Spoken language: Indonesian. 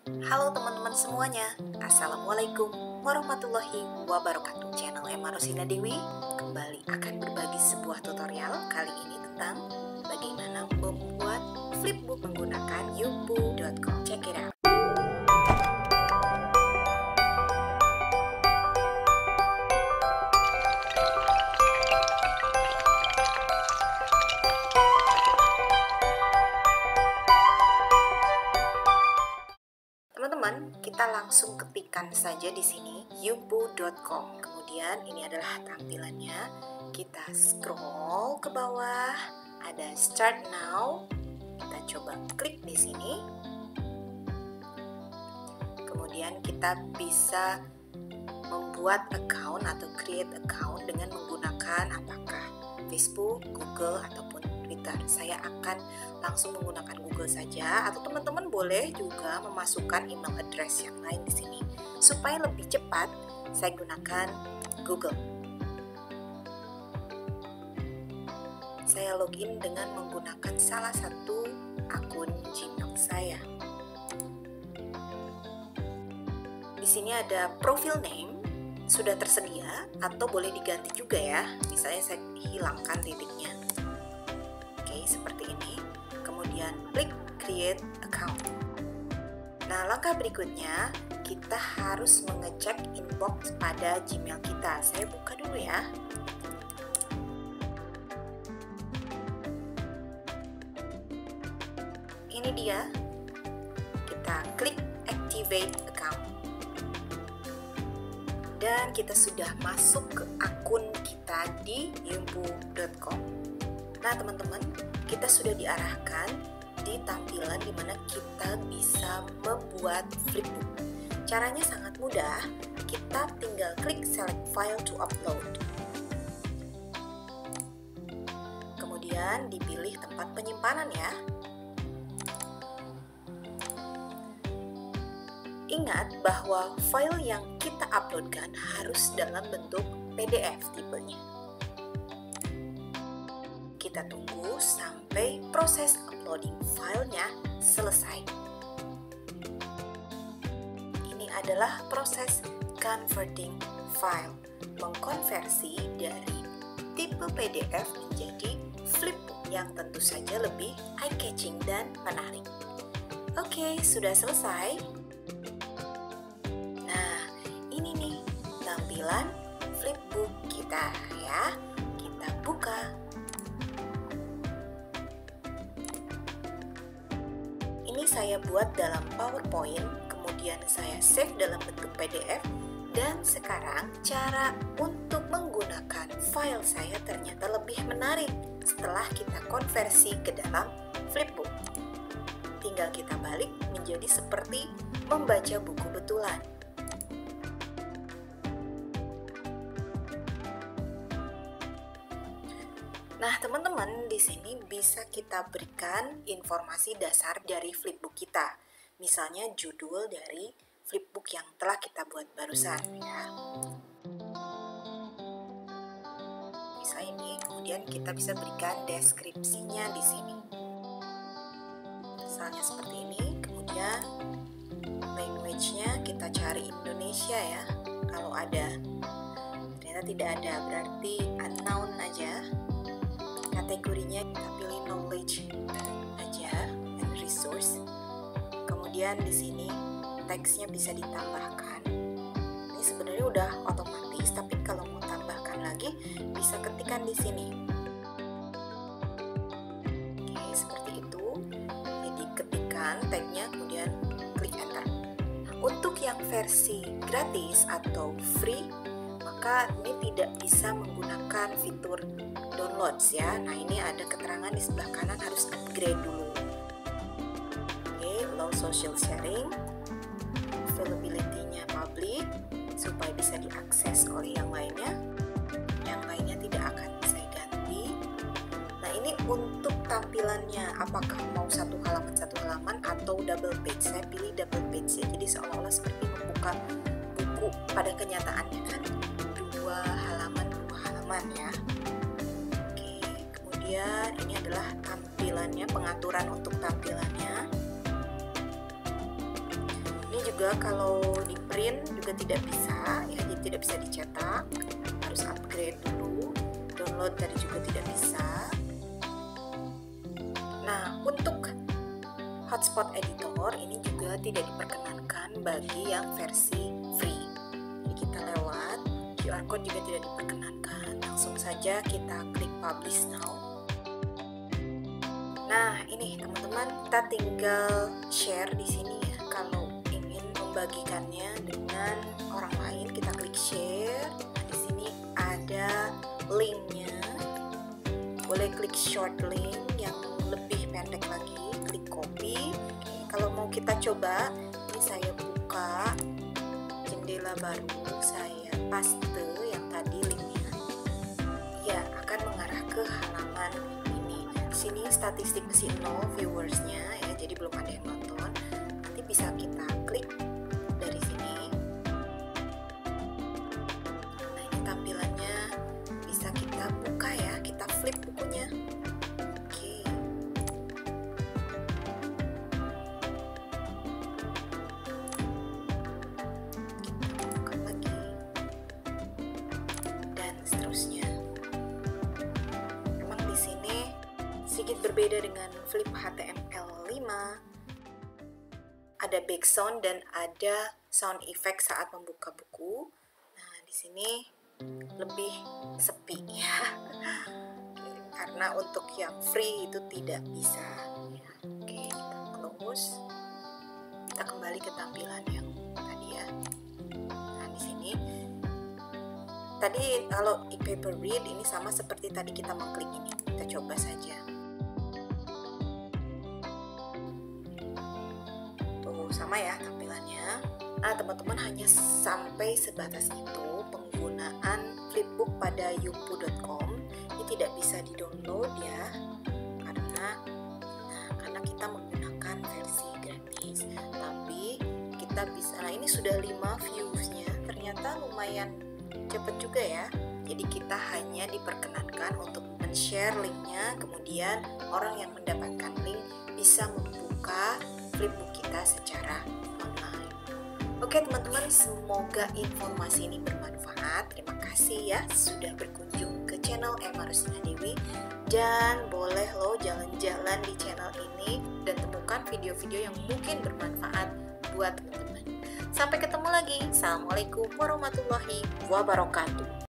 Halo teman-teman semuanya, Assalamualaikum warahmatullahi wabarakatuh. Channel Emma Rosina Dewi kembali akan berbagi sebuah tutorial kali ini tentang bagaimana membuat flipbook menggunakan youpu.com. Check it out. Teman-teman, kita langsung ketikkan saja di sini youpu.com. Kemudian ini adalah tampilannya. Kita scroll ke bawah, ada Start Now. Kita coba klik di sini. Kemudian kita bisa membuat account atau create account dengan menggunakan apakah Facebook, Google ataupun Twitter. Saya akan langsung menggunakan Google saja, atau teman-teman boleh juga memasukkan email address yang lain di sini. Supaya lebih cepat, saya gunakan Google. Saya login dengan menggunakan salah satu akun Gmail saya. Di sini ada profile name, sudah tersedia atau boleh diganti juga ya. Misalnya saya hilangkan titiknya. Oke, seperti ini. Kemudian klik create account. Nah, langkah berikutnya kita harus mengecek inbox pada Gmail kita. Saya buka dulu ya. Ini dia. Kita klik activate account. Dan kita sudah masuk ke akun kita di youpu.com. Nah teman-teman, kita sudah diarahkan di tampilan di mana kita bisa membuat flipbook. Caranya sangat mudah, kita tinggal klik select file to upload. Kemudian dipilih tempat penyimpanan ya. Ingat bahwa file yang kita uploadkan harus dalam bentuk PDF tipenya. Kita tunggu sampai proses uploading filenya selesai. Ini adalah proses converting file, mengkonversi dari tipe PDF menjadi flipbook yang tentu saja lebih eye-catching dan menarik. Oke, sudah selesai. Tampilan flipbook kita ya. Kita buka. Ini saya buat dalam PowerPoint, kemudian saya save dalam bentuk PDF, dan sekarang cara untuk menggunakan file saya ternyata lebih menarik setelah kita konversi ke dalam flipbook. Tinggal kita balik menjadi seperti membaca buku betulan. Nah, teman-teman, di sini bisa kita berikan informasi dasar dari flipbook kita. Misalnya judul dari flipbook yang telah kita buat barusan ya. Misalnya ini, kemudian kita bisa berikan deskripsinya di sini. Misalnya seperti ini, kemudian language-nya kita cari Indonesia ya. Kalau ada, ternyata tidak ada, berarti unknown aja. Kategorinya kita pilih knowledge aja and resource. Kemudian di sini teksnya bisa ditambahkan. Ini sebenarnya udah otomatis, tapi kalau mau tambahkan lagi bisa ketikkan di sini. Oke, seperti itu. Jadi ketikkan tagnya, kemudian klik enter. Untuk yang versi gratis atau free, maka ini tidak bisa menggunakan fitur downloads ya. Nah, ini ada keterangan di sebelah kanan harus upgrade dulu. Oke, allow social sharing, availability-nya public supaya bisa diakses oleh yang lainnya. Yang lainnya tidak akan saya ganti. Nah, ini untuk tampilannya, apakah mau satu halaman atau double page. Saya pilih double page ya. Jadi seolah-olah seperti membuka buku pada kenyataannya kan dua halaman ya. Kemudian ini adalah tampilannya, pengaturan untuk tampilannya. juga kalau di print juga tidak bisa ya, jadi tidak bisa dicetak, harus upgrade dulu. Download tadi juga tidak bisa. Nah, untuk hotspot editor ini juga tidak diperkenankan bagi yang versi free. Jadi kita lewat, QR code juga tidak diperkenankan. Langsung saja kita klik publish now. Nah, ini teman-teman, kita tinggal share di sini ya. Kalau ingin membagikannya dengan orang lain, kita klik share. Nah, di sini ada linknya. Boleh klik short link yang lebih pendek lagi, klik copy. Kalau mau kita coba, ini saya buka jendela baru, saya paste yang tadi linknya. Ya, akan mengarah ke halaman ini. Sini statistik masih 0 viewersnya ya, jadi belum ada yang nonton. Nanti bisa kita klik dari sini. Nah, ini tampilannya bisa kita buka ya, kita flip bukunya. Seterusnya. Memang di sini sedikit berbeda dengan flip HTML5. Ada background dan ada sound effect saat membuka buku. Nah, di sini lebih sepi ya. Karena untuk yang free itu tidak bisa. Ya, oke, kita close. Kita kembali ke tampilan yang tadi ya. Nah, di sini tadi kalau e-paper read ini sama seperti tadi kita mengklik ini. Kita coba saja. Tuh, sama ya tampilannya. Nah, teman-teman hanya sampai sebatas itu penggunaan flipbook pada youpu.com. Ini tidak bisa di-download ya. Karena kita menggunakan versi gratis. Tapi kita bisa, nah ini sudah 5 views-nya. Ternyata lumayan cepat juga ya. Jadi kita hanya diperkenankan untuk men-share linknya, kemudian orang yang mendapatkan link bisa membuka flipbook kita secara online. Oke teman-teman, semoga informasi ini bermanfaat. Terima kasih ya sudah berkunjung ke channel Emma Rusina Dewi, dan boleh lo jalan-jalan di channel ini dan temukan video-video yang mungkin bermanfaat buat teman-teman. Sampai ketemu lagi. Assalamualaikum warahmatullahi wabarakatuh.